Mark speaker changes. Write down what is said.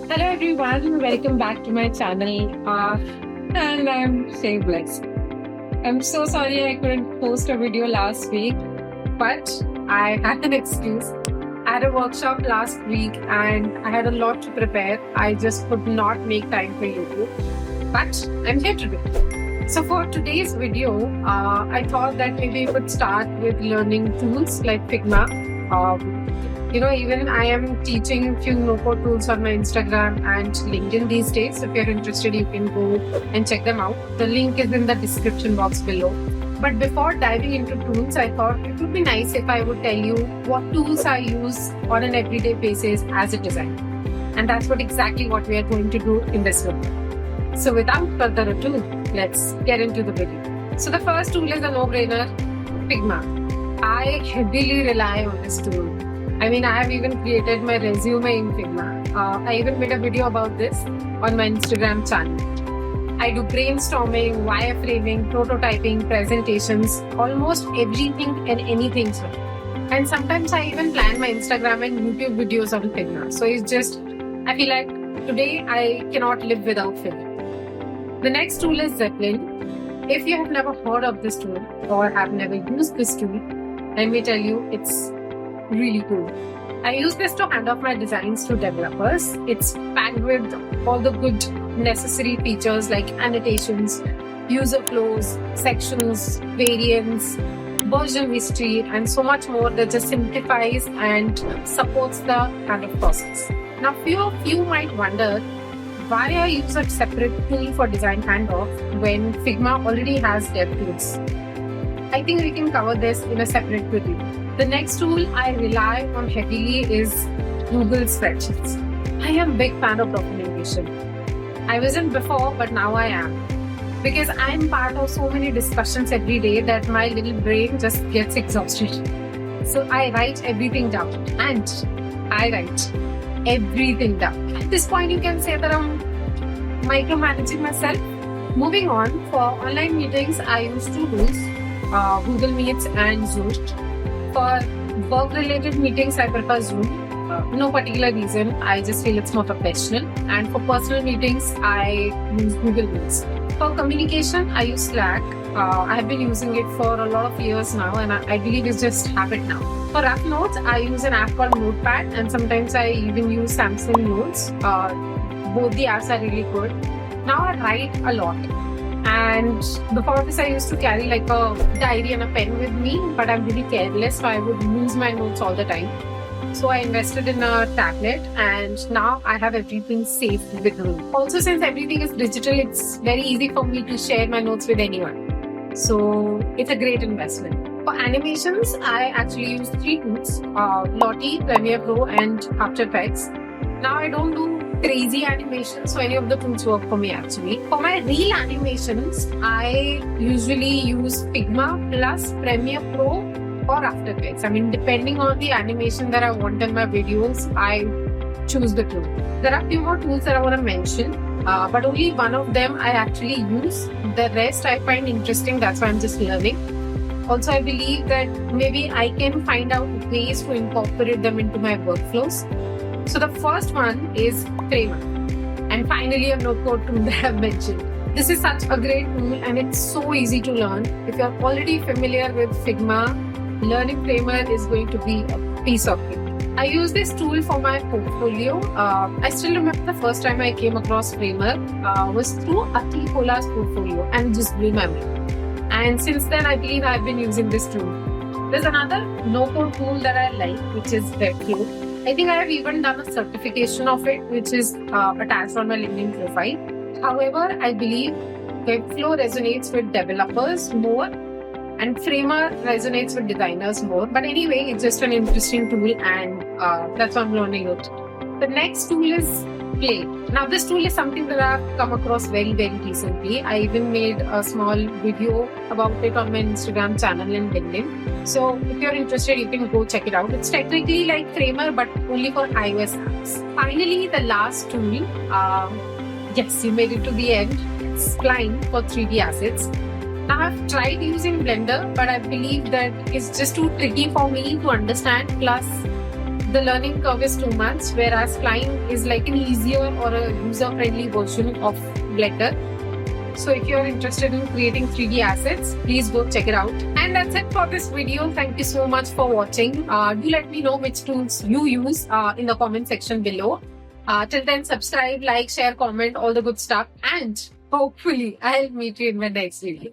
Speaker 1: Hello everyone, welcome back to my channel. And I'm so blessed. I'm so sorry I couldn't post a video last week, but I had an excuse. I had a workshop last week and I had a lot to prepare. I just could not make time for YouTube, but I'm here today. So for today's video, I thought that maybe we could start with learning tools like Figma. Even I am teaching few no-code tools on my Instagram and LinkedIn these days. So if you're interested, you can go and check them out. The link is in the description box below. But before diving into tools, I thought it would be nice if I would tell you what tools I use on an everyday basis as a designer. And that's exactly what we are going to do in this video. So without further ado, let's get into the video. So the first tool is a no-brainer, Figma. I heavily rely on this tool. I have even created my resume in Figma. I even made a video about this on my Instagram channel. I do brainstorming, wireframing, prototyping, presentations, almost everything and anything. And sometimes I even plan my Instagram and YouTube videos on Figma. So I feel like today I cannot live without Figma. The next tool is Zeppelin. If you have never heard of this tool or have never used this tool, let me tell you, it's really cool. I use this to hand off my designs to developers. It's packed with all the good necessary features like annotations, user flows, sections, variants, version history, and so much more that just simplifies and supports the kind of process. Now, few of you might wonder why I use a separate tool for design handoff when Figma already has dev tools. I think we can cover this in a separate video. The next tool I rely on heavily is Google Spreadsheets. I am a big fan of documentation. I wasn't before, but now I am. Because I'm part of so many discussions every day that my little brain just gets exhausted. So I write everything down. And I write everything down. At this point, you can say that I'm micromanaging myself. Moving on, for online meetings, I use two tools, Google Meets and Zoom. For work-related meetings, I prefer Zoom. No particular reason. I just feel it's more professional. And for personal meetings, I use Google Meets. For communication, I use Slack. I have been using it for a lot of years now, and I believe it's just habit now. For rough notes, I use an app called Notepad, and sometimes I even use Samsung Notes. Both the apps are really good. Now I write a lot. And before this, I used to carry like a diary and a pen with me, but I'm really careless, so I would lose my notes all the time. So I invested in a tablet, and now I have everything saved with me. Also, since everything is digital, it's very easy for me to share my notes with anyone. So it's a great investment. For animations, I actually use three tools, Lottie, Premiere Pro, and After Effects. Now I don't do crazy animations, so any of the tools work for me actually. For my real animations, I usually use Figma plus Premiere Pro or After Effects. Depending on the animation that I want in my videos, I choose the tool. There are a few more tools that I want to mention, but only one of them I actually use. The rest I find interesting, that's why I'm just learning. Also, I believe that maybe I can find out ways to incorporate them into my workflows. So the first one is Figma, and finally a no-code tool that I've mentioned. This is such a great tool and it's so easy to learn. If you're already familiar with Figma, learning Figma is going to be a piece of cake. I use this tool for my portfolio. I still remember the first time I came across Figma was through Akhil Kola's portfolio, and it just blew my mind. And since then, I believe I've been using this tool. There's another no-code tool that I like, which is Webflow. I think I have even done a certification of it, which is attached on my LinkedIn profile. However, I believe Webflow resonates with developers more and Figma resonates with designers more. But anyway, it's just an interesting tool, and that's why I'm learning it. The next tool is Play. Now, this tool is something that I've come across very, very recently. I even made a small video about it on my Instagram channel and LinkedIn. So if you're interested, you can go check it out. It's technically like Figma, but only for iOS apps. Finally, the last tool. Yes, you made it to the end. It's Spline for 3D assets. Now, I've tried using Blender, but I believe that it's just too tricky for me to understand. Plus, the learning curve is too much, whereas flying is like an easier or a user-friendly version of Blender. So if you're interested in creating 3D assets, please go check it out. And that's it for this video. Thank you so much for watching. Do let me know which tools you use in the comment section below. Till then, subscribe, like, share, comment, all the good stuff. And hopefully I'll meet you in my next video.